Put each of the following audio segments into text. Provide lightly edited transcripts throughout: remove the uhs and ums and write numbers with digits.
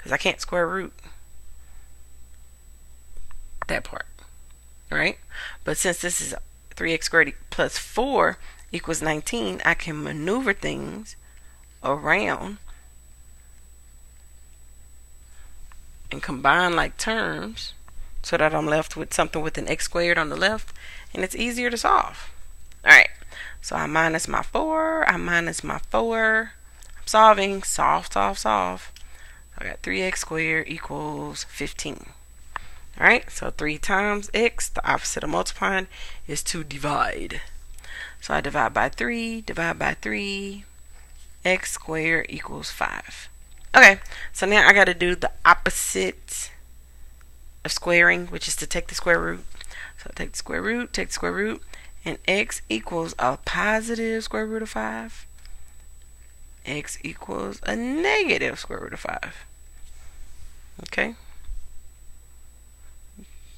because I can't square root that part, right? But since this is 3x squared plus 4 equals 19, I can maneuver things around and combine like terms so that I'm left with something with an x squared on the left, and it's easier to solve. Alright, so I minus my 4, I minus my 4. I'm solving, solve. I got 3x squared equals 15. Alright, so 3 times x, the opposite of multiplying, is to divide. So I divide by 3, x squared equals 5. Okay, so now I got to do the opposite of squaring, which is to take the square root. So take the square root, and x equals a positive square root of 5. X equals a negative square root of 5. Okay.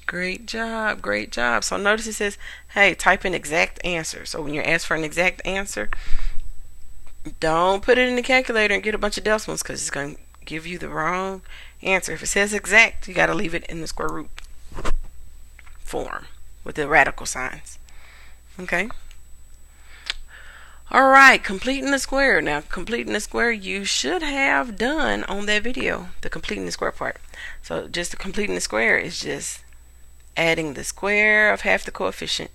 Great job, great job. So notice it says, hey, type an exact answer. So when you're asked for an exact answer, don't put it in the calculator and get a bunch of decimals, because it's going to give you the wrong answer. If it says exact, you got to leave it in the square root form with the radical signs. Okay. Alright, completing the square. Now, completing the square, you should have done on that video, the completing the square part. So just the completing the square is just adding the square of half the coefficient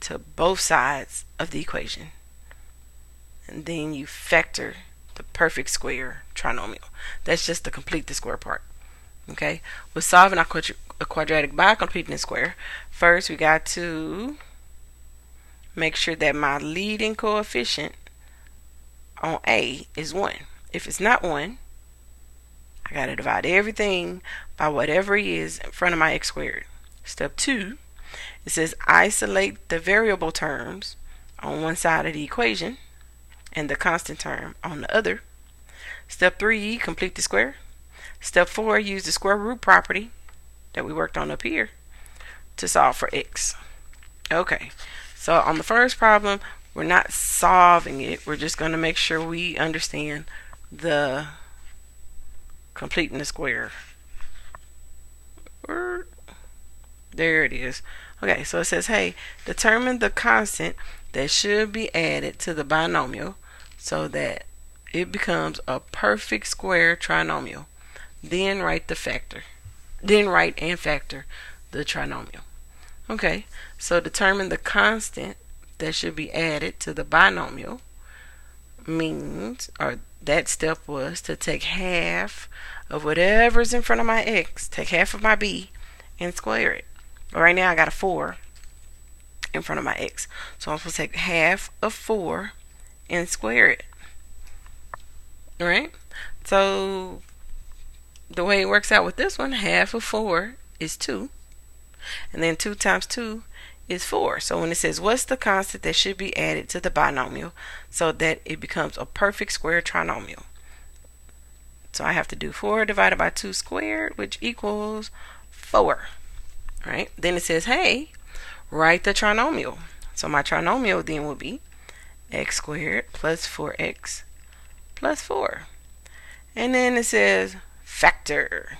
to both sides of the equation. And then you factor the perfect square trinomial. That's just to complete the square part. Okay, we're solving a quadratic by completing the square. First, we got to make sure that my leading coefficient on A is 1. If it's not 1, I got to divide everything by whatever it is in front of my x squared. Step 2, it says isolate the variable terms on one side of the equation and the constant term on the other. Step 3, complete the square. Step 4, use the square root property that we worked on up here to solve for x. Okay, so on the first problem, we're not solving it. We're just going to make sure we understand the completing the square. There it is. Okay, so it says, hey, determine the constant that should be added to the binomial so that it becomes a perfect square trinomial. Then write the factor. Then write and factor the trinomial. Okay, so determine the constant that should be added to the binomial means, or that step was to take half of whatever's in front of my x, take half of my b, and square it. But right now I got a 4 in front of my x. So I'm supposed to take half of 4 and square it. Alright? So the way it works out with this one, half of 4 is 2. And then 2 times 2 is 4. So when it says what's the constant that should be added to the binomial so that it becomes a perfect square trinomial. So I have to do 4 divided by 2 squared, which equals 4. Right? Then it says, hey, write the trinomial. So my trinomial then will be x squared plus 4x plus 4. And then it says factor.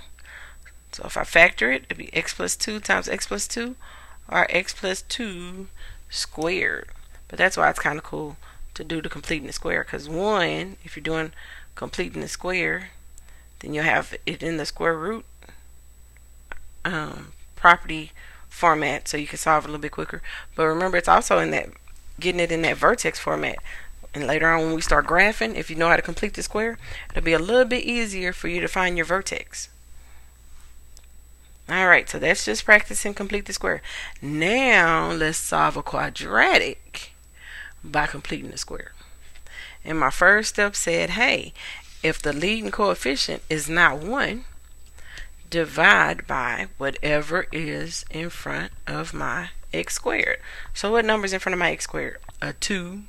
So if I factor it, it'd be x plus 2 times x plus 2, or x plus 2 squared. But that's why it's kind of cool to do the completing the square, because one, if you're doing completing the square, then you'll have it in the square root property format, so you can solve it a little bit quicker. But remember, it's also in that, getting it in that vertex format. And later on when we start graphing, if you know how to complete the square, it'll be a little bit easier for you to find your vertex. Alright, so that's just practicing complete the square. Now let's solve a quadratic by completing the square. And my first step said, hey, if the leading coefficient is not 1, divide by whatever is in front of my x squared. So what number is in front of my x squared? A 2.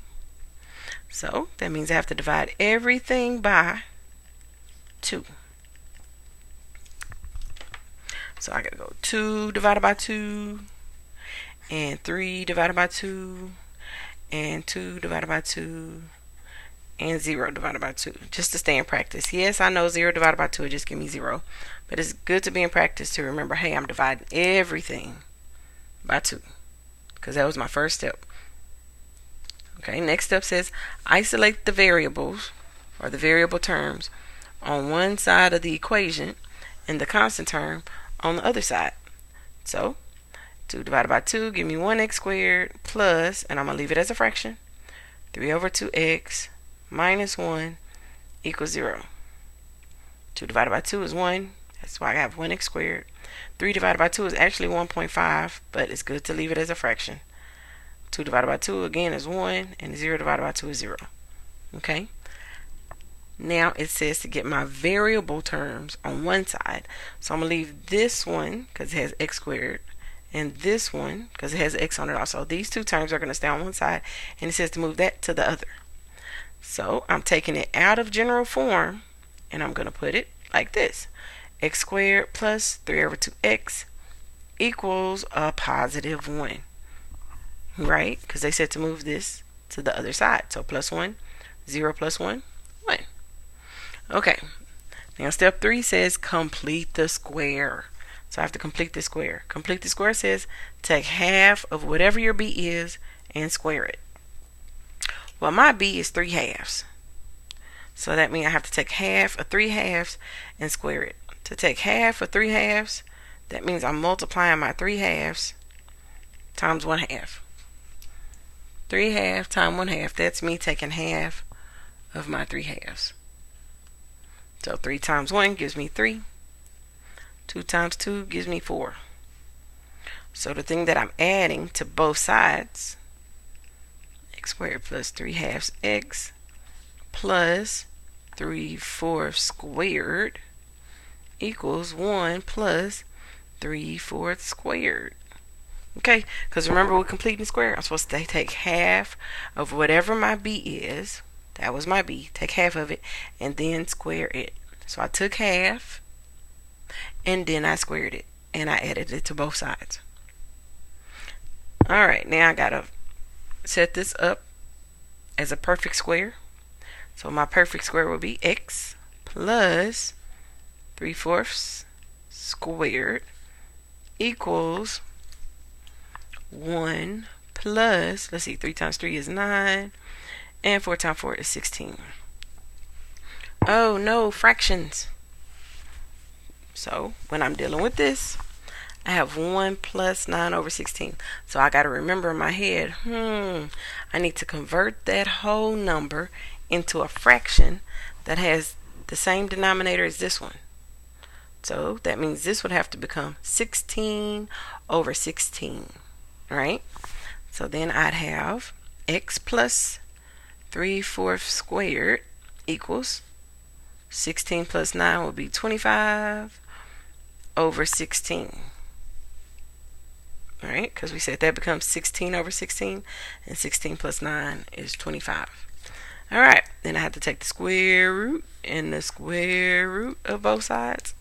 So that means I have to divide everything by 2. So I gotta go 2 divided by 2, and 3 divided by 2, and 2 divided by 2, and 0 divided by 2, just to stay in practice. Yes, I know 0 divided by 2 will just give me 0, but it's good to be in practice to remember, hey, I'm dividing everything by 2, because that was my first step. Okay, next step says isolate the variables, or the variable terms, on one side of the equation and the constant term on the other side. So 2 divided by 2 give me 1x squared plus, and I'm going to leave it as a fraction, 3 over 2x minus 1 equals 0. 2 divided by 2 is 1. That's why I have 1x squared. 3 divided by 2 is actually 1.5, but it's good to leave it as a fraction. 2 divided by 2 again is 1, and 0 divided by 2 is 0. Okay? Now it says to get my variable terms on one side. So I'm going to leave this one because it has x squared, and this one because it has x on it also. These two terms are going to stay on one side, and it says to move that to the other. So I'm taking it out of general form, and I'm going to put it like this. X squared plus 3 over 2x equals a positive 1. Right? Because they said to move this to the other side. So plus 1, 0 plus 1, 1. Okay. Now step 3 says complete the square. So I have to complete the square. Complete the square says take half of whatever your b is and square it. Well, my b is 3 halves. So that means I have to take half of 3 halves and square it. To take half of 3 halves, that means I'm multiplying my 3 halves times 1 half. 3 halves times 1 half, that's me taking half of my 3 halves. So 3 times 1 gives me 3. 2 times 2 gives me 4. So the thing that I'm adding to both sides, x squared plus 3 halves x plus 3/4 squared equals 1 plus 3/4 squared. Okay, because remember we're completing the square. I'm supposed to take half of whatever my b is. That was my b. Take half of it and then square it. So I took half and then I squared it and I added it to both sides. Alright, now I gotta set this up as a perfect square. So my perfect square will be x plus 3/4 squared equals 1 plus, let's see, 3 times 3 is 9, and 4 times 4 is 16. Oh no, fractions. So when I'm dealing with this, I have 1 plus 9 over 16. So I got to remember in my head, I need to convert that whole number into a fraction that has the same denominator as this one. So that means this would have to become 16 over 16. Right? So then I'd have x plus 3/4 squared equals 16 plus 9 would be 25 over 16. Alright, because we said that becomes 16 over 16, and 16 plus 9 is 25. Alright, then I have to take the square root and the square root of both sides.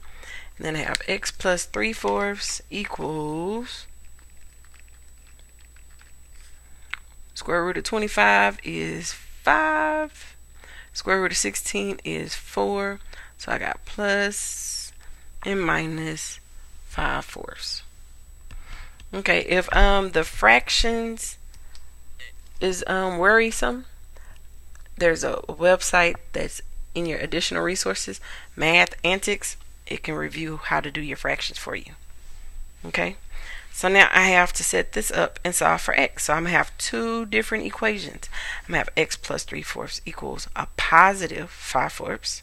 And then I have x plus 3/4 equals square root of 25 is 5. Square root of 16 is 4. So I got plus and minus 5/4. Okay, if the fractions is worrisome, there's a website that's in your additional resources, Math Antics. It can review how to do your fractions for you. Okay? So now I have to set this up and solve for x. So I'm going to have two different equations. I'm going to have x plus 3/4 equals a positive 5/4,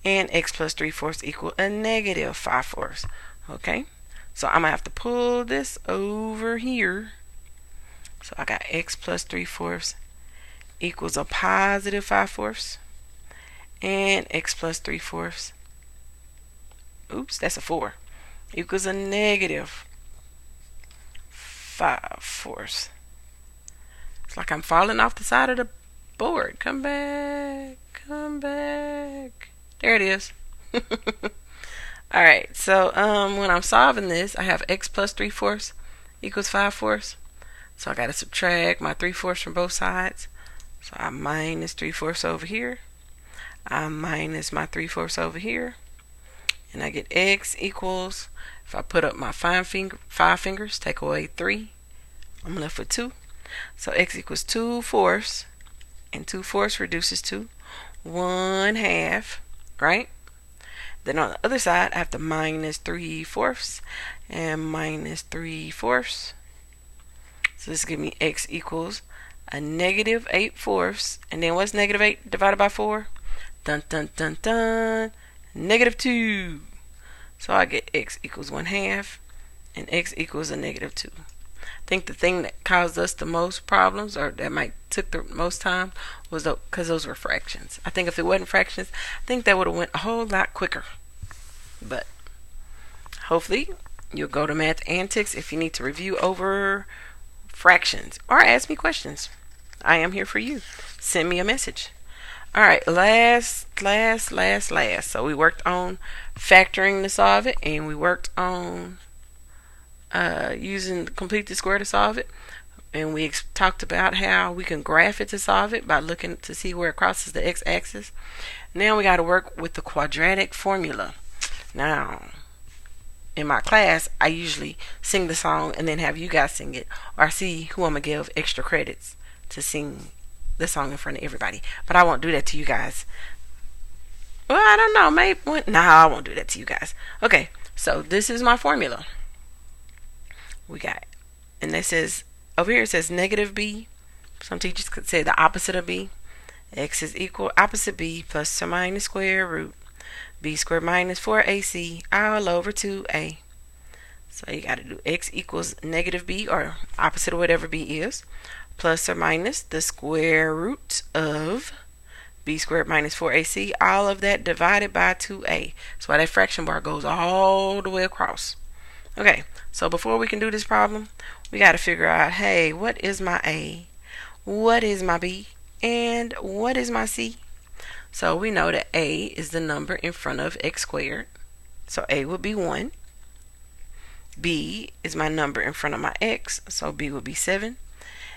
and x plus 3/4 equal a negative 5/4. Okay? So I'm going to have to pull this over here. So I got x plus 3/4 equals a positive 5/4, and x plus 3/4, oops, that's a 4, equals a negative 5/4. It's like I'm falling off the side of the board. Come back. Come back. There it is. Alright, so when I'm solving this, I have x plus 3/4 equals 5/4. So I got to subtract my 3/4 from both sides. So I minus 3/4 over here. I minus my 3/4 over here. And I get x equals, if I put up my five fingers, take away 3, I'm left with 2. So x equals 2/4, and 2/4 reduces to 1/2, right? Then on the other side, I have to minus 3/4 and minus 3/4. So this gives me x equals a negative 8/4. And then what's negative 8 divided by 4? Dun dun dun dun. Negative 2. So I get x equals 1/2 and x equals a negative 2. I think the thing that caused us the most problems, or that might took the most time, was because those were fractions. I think if it wasn't fractions, I think that would have went a whole lot quicker. But hopefully you'll go to Math Antics if you need to review over fractions or ask me questions. I am here for you. Send me a message. All right, last. So we worked on factoring to solve it, and we worked on using complete the square to solve it, and we talked about how we can graph it to solve it by looking to see where it crosses the x-axis. Now we got to work with the quadratic formula. Now, in my class, I usually sing the song and then have you guys sing it, or see who I'm gonna give extra credits to sing the song in front of everybody. But I won't do that to you guys. Well, I don't know. Maybe. No, I won't do that to you guys. Okay, so this is my formula. We got, and it says over here, it says negative b. Some teachers could say the opposite of b. X is equal opposite b plus or minus square root b squared minus 4ac all over 2a. So you got to do x equals negative b, or opposite of whatever b is, plus or minus the square root of b squared minus 4ac, all of that divided by 2a. So that fraction bar goes all the way across. Okay, so before we can do this problem, we got to figure out, hey, what is my a, what is my b, and what is my c? So we know that a is the number in front of x squared. So a would be 1. B is my number in front of my x. So b would be 7.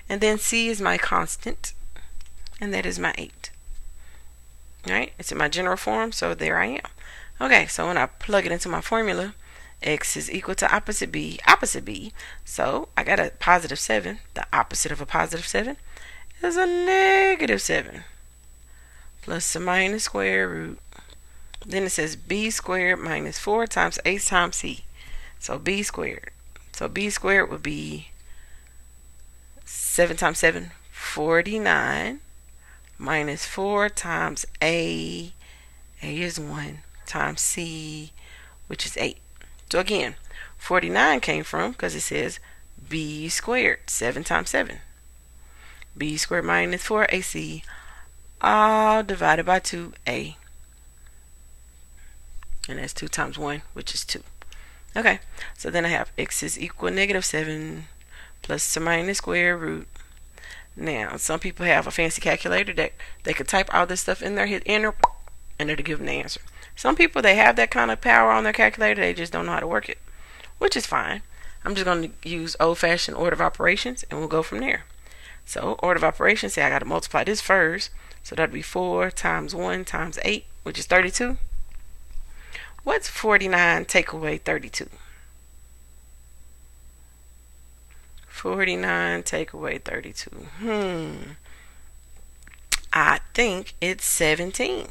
And then c is my constant. And that is my 8. Alright, it's in my general form. So there I am. Okay, so when I plug it into my formula, x is equal to opposite b. So I got a positive 7. The opposite of a positive 7 is a negative 7. Plus or minus square root. Then it says b squared minus 4 times a times c. So b squared. So b squared would be 7 times 7, 49. Minus 4 times a is 1, times c, which is 8. So again, 49 came from, because it says b squared, 7 times 7. b squared minus 4ac, all divided by 2a. And that's 2 times 1, which is 2. Okay, so then I have x is equal negative 7 plus or minus square root. Now, some people have a fancy calculator that they could type all this stuff in there, hit enter, and it'll give them the answer. Some people, they have that kind of power on their calculator, they just don't know how to work it, which is fine. I'm just going to use old-fashioned order of operations, and we'll go from there. So, order of operations, say I got to multiply this first. So that'd be 4 times 1 times 8, which is 32. What's 49 take away 32? 49 take away 32. I think it's 17.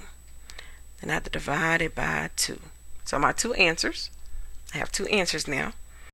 Then I have to divide it by 2. So my two answers, I have two answers now.